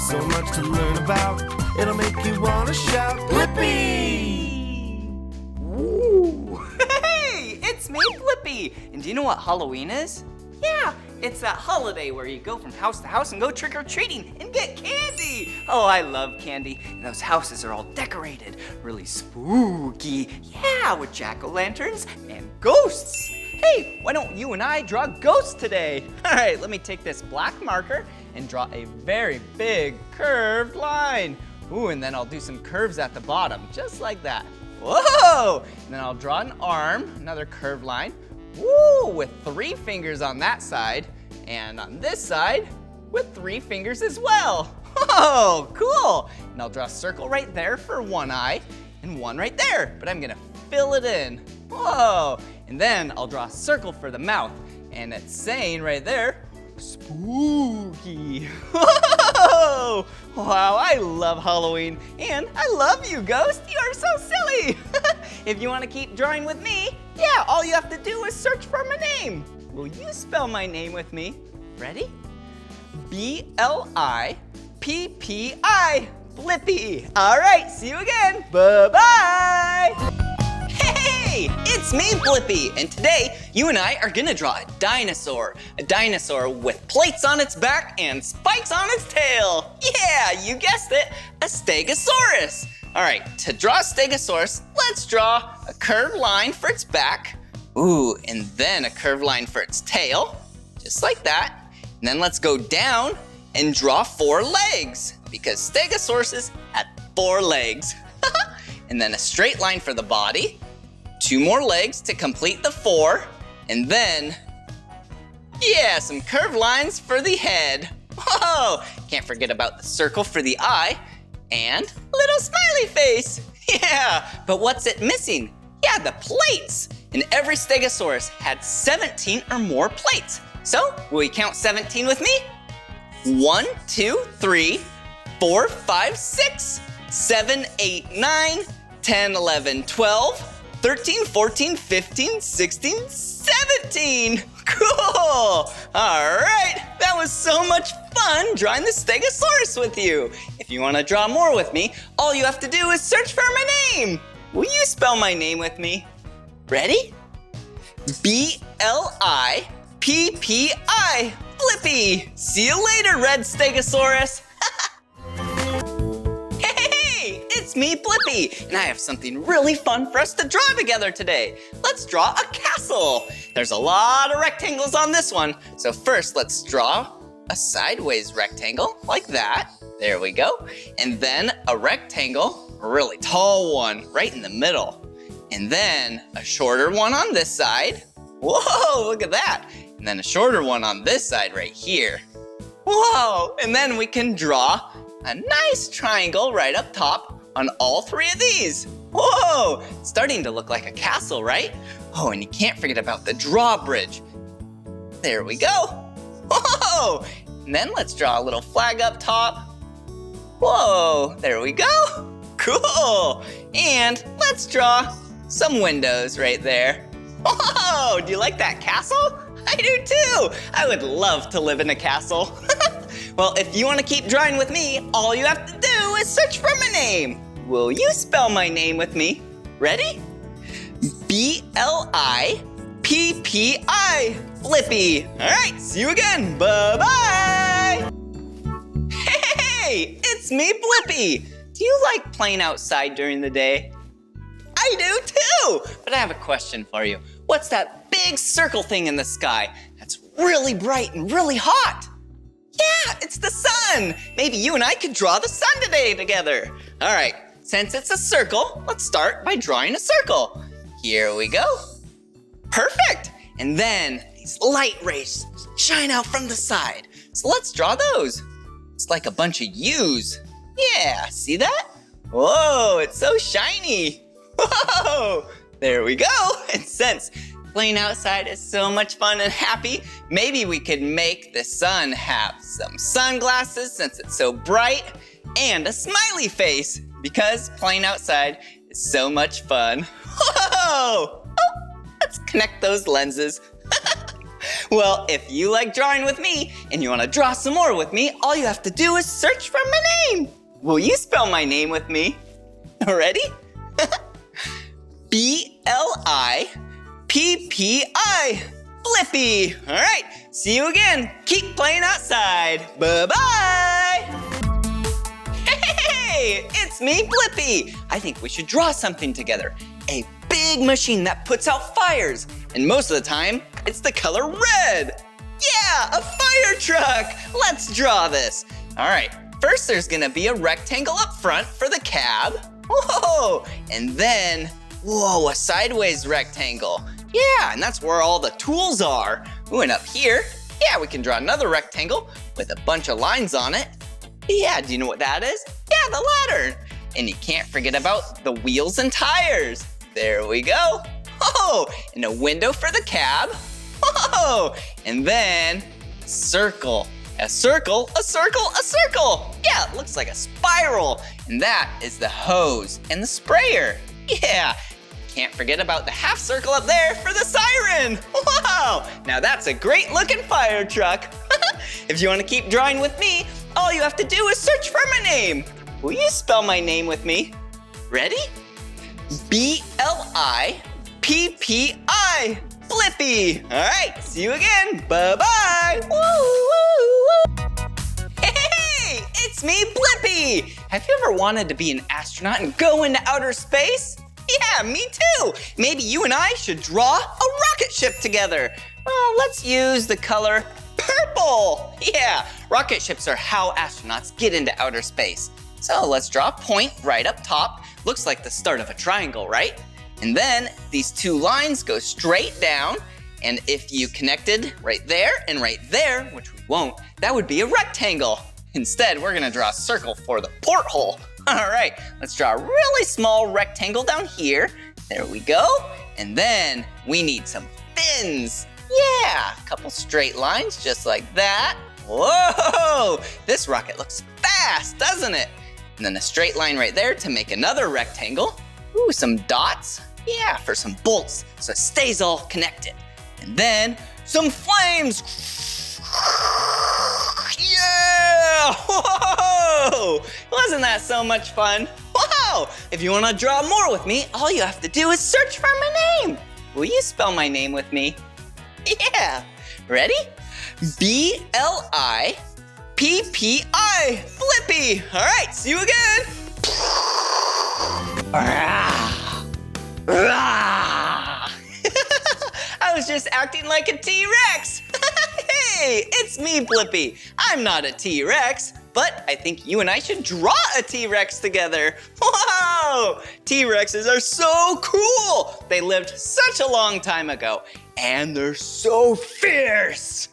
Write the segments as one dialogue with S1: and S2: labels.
S1: so much to learn about. It'll make you want to shout, Blippi!
S2: Ooh. Hey, it's me, Blippi. And do you know what Halloween is? Yeah, it's that holiday where you go from house to house and go trick-or-treating and get candy. Oh, I love candy. And those houses are all decorated, really spooky. Yeah, with jack-o'-lanterns and ghosts. Hey, why don't you and I draw ghosts today? All right, let me take this black marker and draw a very big curved line. Ooh, and then I'll do some curves at the bottom, just like that. Whoa! And then I'll draw an arm, another curved line. Woo! With 3 fingers on that side, and on this side, with 3 fingers as well. Whoa, cool! And I'll draw a circle right there for one eye, and one right there, but I'm gonna fill it in. Whoa! And then I'll draw a circle for the mouth, and it's saying right there, spooky. Whoa! Wow, I love Halloween, and I love you, Ghost. You are so silly. If you want to keep drawing with me, yeah, all you have to do is search for my name. Will you spell my name with me? Ready? B-L-I-P-P-I, Blippi. All right, see you again. Bye-bye. Hey, it's me, Blippi, and today you and I are gonna draw a dinosaur with plates on its back and spikes on its tail. Yeah, you guessed it, a Stegosaurus. All right, to draw a Stegosaurus, let's draw a curved line for its back. Ooh, and then a curved line for its tail, just like that. And then let's go down and draw 4 legs, because Stegosauruses had 4 legs. And then a straight line for the body, 2 more legs to complete the 4, and then, yeah, some curved lines for the head. Whoa! Can't forget about the circle for the eye, and a little smiley face. Yeah, but what's it missing? Yeah, the plates. And every Stegosaurus had 17 or more plates. So, will you count 17 with me? 1, 2, 3, 4, 5, 6, 7, 8, 9, 10, 11, 12, 13, 14, 15, 16, 17. Cool. All right, that was so much fun drawing the Stegosaurus with you. If you want to draw more with me, all you have to do is search for my name. Will you spell my name with me? Ready? B-L-I-P-P-I, Blippi. See you later, Red Stegosaurus. Hey, it's me, Blippi, and I have something really fun for us to draw together today. Let's draw a castle. There's a lot of rectangles on this one, so first let's draw a sideways rectangle like that. There we go. And then a rectangle, a really tall one right in the middle. And then a shorter one on this side. Whoa, look at that. And then a shorter one on this side right here. Whoa, and then we can draw a nice triangle right up top on all 3 of these. Whoa, it's starting to look like a castle, right? Oh, and you can't forget about the drawbridge. There we go. Whoa, and then let's draw a little flag up top. Whoa, there we go. Cool, and let's draw some windows right there. Whoa, do you like that castle? I do too. I would love to live in a castle. Well, if you want to keep drawing with me, all you have to do is search for my name. Will you spell my name with me? Ready? B-L-I-P-P-I, Blippi. All right, see you again. Bye-bye. Hey, it's me, Blippi. Do you like playing outside during the day? I do too, but I have a question for you. What's that big circle thing in the sky that's really bright and really hot? Yeah, it's the sun. Maybe you and I could draw the sun today together. All right, since it's a circle, let's start by drawing a circle. Here we go. Perfect. And then these light rays shine out from the side. So let's draw those. It's like a bunch of U's. Yeah, see that? Whoa, it's so shiny. Whoa, there we go. And since playing outside is so much fun and happy, maybe we could make the sun have some sunglasses since it's so bright and a smiley face because playing outside is so much fun. Whoa, oh, let's connect those lenses. Well, if you like drawing with me and you want to draw some more with me, all you have to do is search for my name. Will you spell my name with me? Ready? B-L-I-P-P-I. Blippi. All right, see you again. Keep playing outside. Bye-bye. Hey, it's me, Blippi. I think we should draw something together. A big machine that puts out fires. And most of the time, it's the color red. Yeah, a fire truck. Let's draw this. All right, first there's gonna be a rectangle up front for the cab. Whoa, and then, whoa, a sideways rectangle. Yeah, and that's where all the tools are. Ooh, and up here, yeah, we can draw another rectangle with a bunch of lines on it. Yeah, do you know what that is? Yeah, the ladder. And you can't forget about the wheels and tires. There we go. Oh, and a window for the cab. Oh, and then circle. A circle, a circle, a circle. Yeah, it looks like a spiral. And that is the hose and the sprayer. Yeah, can't forget about the half circle up there for the siren. Wow, now that's a great looking fire truck. If you want to keep drawing with me, all you have to do is search for my name. Will you spell my name with me? Ready? B-L-I-P-P-I. Blippi. All right, see you again. Bye-bye. Woo, woo, woo. Hey, it's me, Blippi. Have you ever wanted to be an astronaut and go into outer space? Yeah, me too. Maybe you and I should draw a rocket ship together. Well, let's use the color purple. Yeah, rocket ships are how astronauts get into outer space. So let's draw a point right up top. Looks like the start of a triangle, right? And then these two lines go straight down. And if you connected right there and right there, which we won't, that would be a rectangle. Instead, we're gonna draw a circle for the porthole. All right, let's draw a really small rectangle down here. There we go. And then we need some fins. Yeah, a couple straight lines just like that. Whoa, this rocket looks fast, doesn't it? And then a straight line right there to make another rectangle. Ooh, some dots. Yeah, for some bolts, so it stays all connected. And then some flames. Yeah! Whoa! Wasn't that so much fun? Wow! If you want to draw more with me, all you have to do is search for my name. Will you spell my name with me? Yeah. Ready? B-L-I-P-P-I. Blippi. All right, see you again. I was just acting like a T-Rex. Hey, it's me, Blippi. I'm not a T-Rex, but I think you and I should draw a T-Rex together. Wow! T-Rexes are so cool. They lived such a long time ago, and they're so fierce.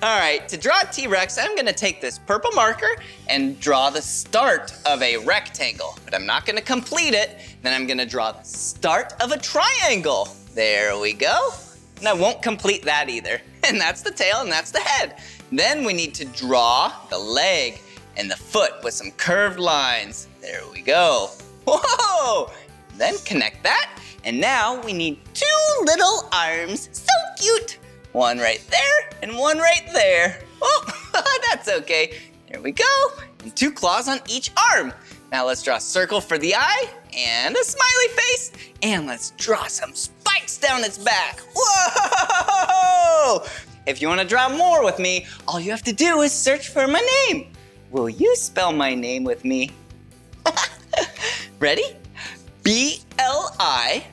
S2: All right, to draw a T-Rex, I'm gonna take this purple marker and draw the start of a rectangle, but I'm not gonna complete it. Then I'm gonna draw the start of a triangle. There we go. And I won't complete that either. And that's the tail and that's the head. Then we need to draw the leg and the foot with some curved lines. There we go. Whoa! Then connect that. And now we need two little arms. So cute. One right there and one right there. Oh, that's okay. There we go. And two claws on each arm. Now let's draw a circle for the eye and a smiley face. And let's draw some spikes down its back. Whoa! If you want to draw more with me, all you have to do is search for my name. Will you spell my name with me? Ready? B-L-I-P-P-I.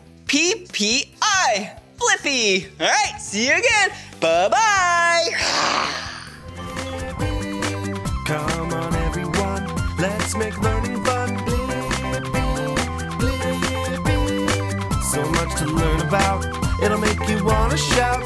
S2: Blippi. All right, see you again. Bye-bye.
S1: Come on, everyone, let's make learning fun. So much to learn about, it'll make you want to shout.